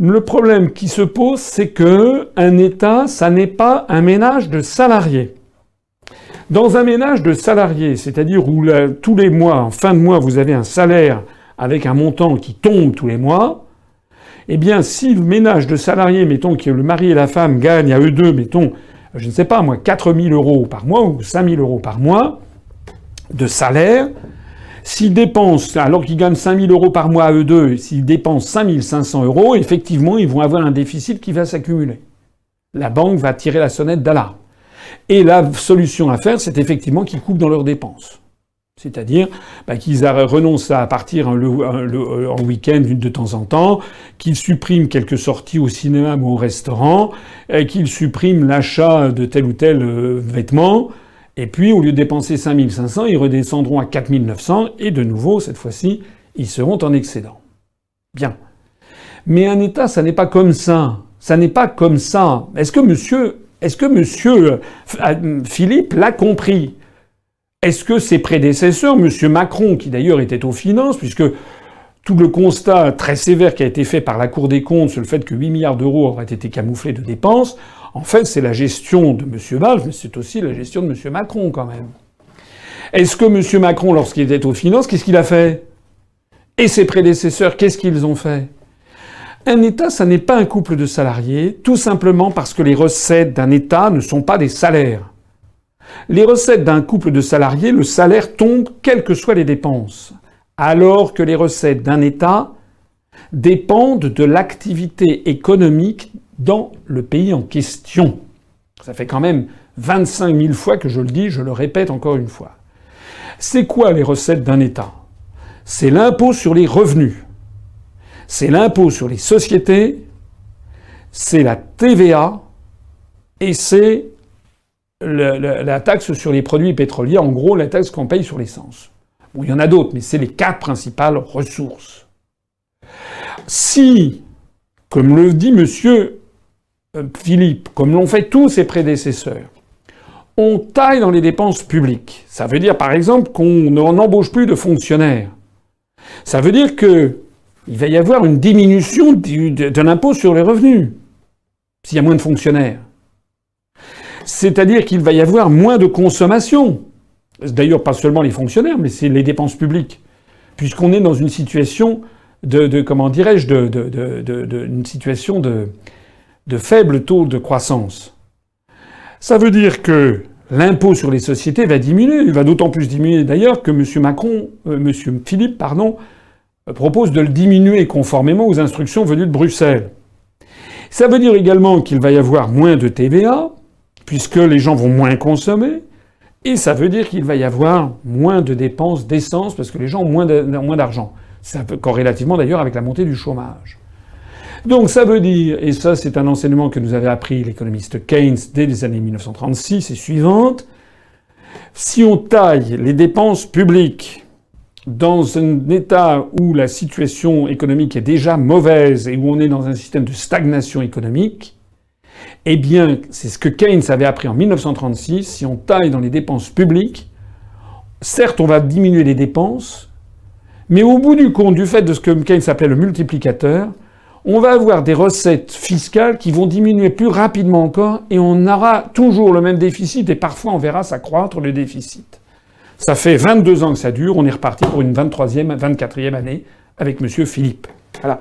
Le problème qui se pose, c'est que un État, ça n'est pas un ménage de salariés. Dans un ménage de salariés, c'est-à-dire où tous les mois, en fin de mois, vous avez un salaire avec un montant qui tombe tous les mois, eh bien, si le ménage de salariés, mettons que le mari et la femme gagnent à eux deux, mettons, je ne sais pas moi, 4 000 € par mois ou 5 000 € par mois de salaire, s'ils dépensent, alors qu'ils gagnent 5 000 € par mois à eux deux, s'ils dépensent 5 500 €, effectivement, ils vont avoir un déficit qui va s'accumuler. La banque va tirer la sonnette d'alarme. Et la solution à faire, c'est effectivement qu'ils coupent dans leurs dépenses. C'est-à-dire qu'ils renoncent à partir en week-end de temps en temps, qu'ils suppriment quelques sorties au cinéma ou au restaurant, qu'ils suppriment l'achat de tel ou tel vêtement, et puis au lieu de dépenser 5 500, ils redescendront à 4 900, et de nouveau, cette fois-ci, ils seront en excédent. Bien. Mais un État, ça n'est pas comme ça. Ça n'est pas comme ça. Est-ce que monsieur Philippe l'a compris? Est-ce que ses prédécesseurs, monsieur Macron, qui d'ailleurs était aux finances, puisque tout le constat très sévère qui a été fait par la Cour des comptes sur le fait que 8 milliards d'euros auraient été camouflés de dépenses, en fait, c'est la gestion de monsieur Valls, mais c'est aussi la gestion de monsieur Macron, quand même. Est-ce que monsieur Macron, lorsqu'il était aux finances, qu'est-ce qu'il a fait? Et ses prédécesseurs, qu'est-ce qu'ils ont fait? Un État, ça n'est pas un couple de salariés, tout simplement parce que les recettes d'un État ne sont pas des salaires. Les recettes d'un couple de salariés, le salaire tombe quelles que soient les dépenses. Alors que les recettes d'un État dépendent de l'activité économique dans le pays en question. Ça fait quand même 25 000 fois que je le dis, je le répète encore une fois. C'est quoi les recettes d'un État? C'est l'impôt sur les revenus. C'est l'impôt sur les sociétés, c'est la TVA et c'est la taxe sur les produits pétroliers, en gros la taxe qu'on paye sur l'essence. Bon, il y en a d'autres, mais c'est les 4 principales ressources. Si, comme le dit monsieur Philippe, comme l'ont fait tous ses prédécesseurs, on taille dans les dépenses publiques, ça veut dire par exemple qu'on n'embauche plus de fonctionnaires. Ça veut dire que il va y avoir une diminution de l'impôt sur les revenus s'il y a moins de fonctionnaires. C'est-à-dire qu'il va y avoir moins de consommation. D'ailleurs, pas seulement les fonctionnaires, mais c'est les dépenses publiques. Puisqu'on est dans une situation une situation de faible taux de croissance. Ça veut dire que l'impôt sur les sociétés va diminuer. Il va d'autant plus diminuer d'ailleurs que M. Philippe, propose de le diminuer conformément aux instructions venues de Bruxelles. Ça veut dire également qu'il va y avoir moins de TVA, puisque les gens vont moins consommer, et ça veut dire qu'il va y avoir moins de dépenses d'essence, parce que les gens ont moins d'argent. C'est un peu corrélativement d'ailleurs avec la montée du chômage. Donc ça veut dire, et ça c'est un enseignement que nous avait appris l'économiste Keynes dès les années 1936 et suivantes, si on taille les dépenses publiques dans un État où la situation économique est déjà mauvaise et où on est dans un système de stagnation économique, eh bien, c'est ce que Keynes avait appris en 1936, si on taille dans les dépenses publiques, certes on va diminuer les dépenses, mais au bout du compte, du fait de ce que Keynes appelait le multiplicateur, on va avoir des recettes fiscales qui vont diminuer plus rapidement encore et on aura toujours le même déficit et parfois on verra s'accroître le déficit. Ça fait 22 ans que ça dure, on est reparti pour une 23e, 24e année avec M. Philippe. Voilà.